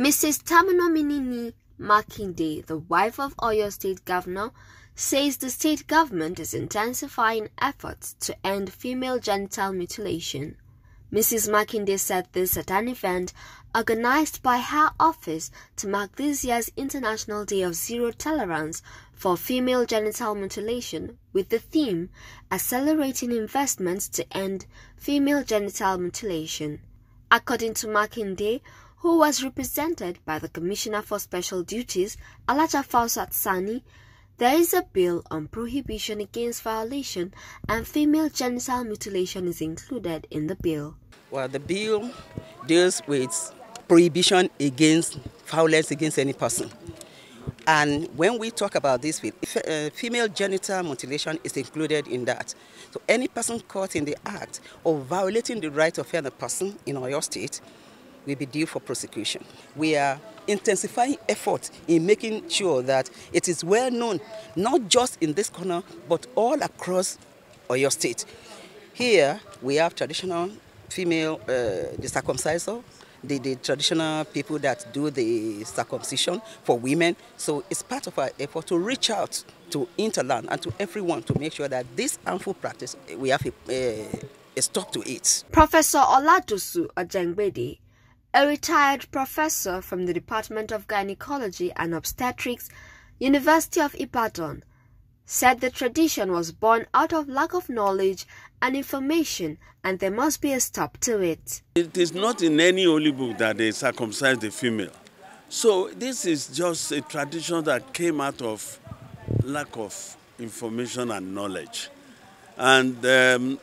Mrs. Tamunominini Makinde, the wife of Oyo State Governor, says the state government is intensifying efforts to end female genital mutilation. Mrs. Makinde said this at an event organized by her office to mark this year's International Day of Zero Tolerance for Female Genital Mutilation with the theme Accelerating Investments to End Female Genital Mutilation. According to Makinde, who was represented by the Commissioner for Special Duties, Alaja Fausat Sani, there is a bill on prohibition against violation and female genital mutilation is included in the bill. Well, the bill deals with prohibition against violence against any person. And when we talk about this, female genital mutilation is included in that. So any person caught in the act of violating the right of any person in Oyo State will be due for prosecution. We are intensifying efforts in making sure that it is well known, not just in this corner, but all across Oyo State. Here we have traditional female, the circumciser, the traditional people that do the circumcision for women. So it's part of our effort to reach out to interland and to everyone to make sure that this harmful practice, we have a stop to it. Professor Oladosu Ojengbede, a retired professor from the Department of Gynecology and Obstetrics, University of Ibadan, said the tradition was born out of lack of knowledge and information, and there must be a stop to it. It is not in any holy book that they circumcise the female. So this is just a tradition that came out of lack of information and knowledge. And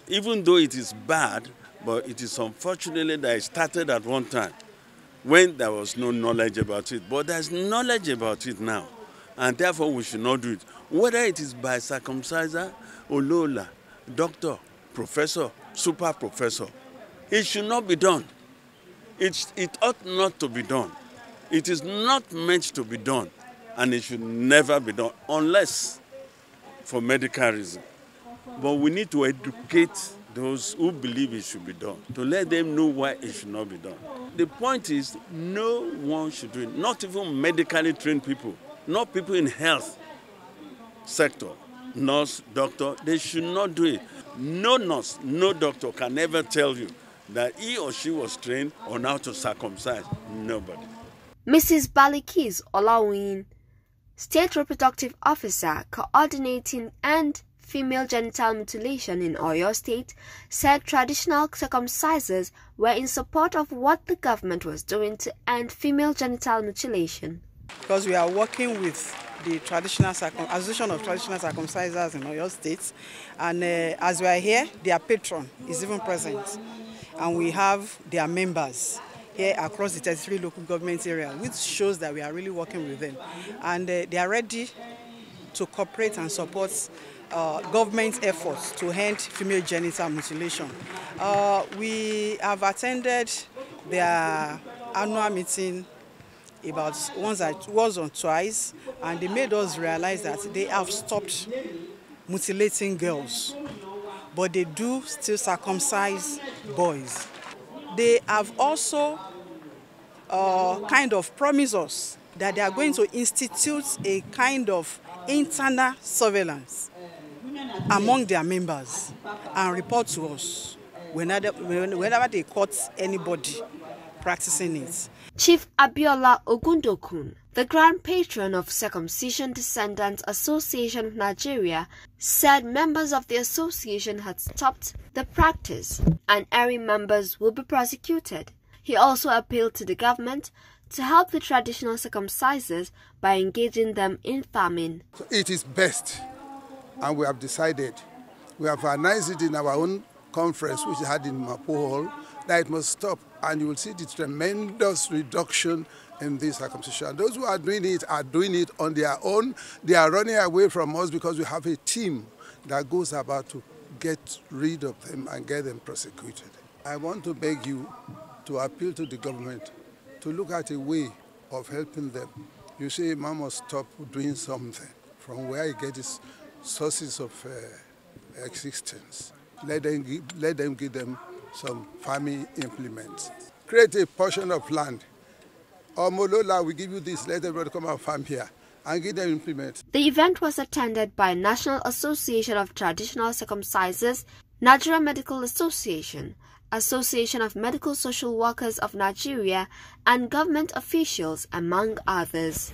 even though it is bad, but it is unfortunately that it started at one time when there was no knowledge about it. But there's knowledge about it now, and therefore we should not do it. Whether it is by circumciser, olola, doctor, professor, super professor, it should not be done. It ought not to be done. It is not meant to be done, and it should never be done unless for medical reasons. But we need to educate those who believe it should be done, to let them know why it should not be done. The point is, no one should do it, not even medically trained people, not people in health sector, nurse, doctor, they should not do it. No nurse, no doctor can ever tell you that he or she was trained on how to circumcise. Nobody. Mrs. Balikis Olawin, State Reproductive Officer coordinating and female genital mutilation in Oyo State, said traditional circumcisers were in support of what the government was doing to end female genital mutilation. Because we are working with the Association of Traditional Circumcisers in Oyo State, and as we are here, their patron is even present, and we have their members here across the 33 local government area, which shows that we are really working with them, and they are ready to cooperate and support government efforts to end female genital mutilation. We have attended their annual meeting about once or twice, and they made us realize that they have stopped mutilating girls, but they do still circumcise boys. They have also kind of promised us that they are going to institute a kind of internal surveillance among their members and report to us whenever they caught anybody practicing it. Chief Abiola Ogundokun, the Grand Patron of Circumcision Descendants Association of Nigeria, said members of the association had stopped the practice and erring members will be prosecuted. He also appealed to the government to help the traditional circumcisers by engaging them in farming. So it is best, and we have decided, we have announced it in our own conference which we had in Mapo Hall, that it must stop, and you will see the tremendous reduction in this circumcision. Those who are doing it on their own. They are running away from us because we have a team that goes about to get rid of them and get them prosecuted. I want to beg you to appeal to the government to look at a way of helping them. You say man must stop doing something from where he gets his sources of existence. Let them give them some farming implements. Create a portion of land or Molola, we give you this, let everybody come and farm here and give them implement. The event was attended by National Association of Traditional Circumcisers, Nigeria Medical Association, Association of Medical Social Workers of Nigeria, and government officials, among others.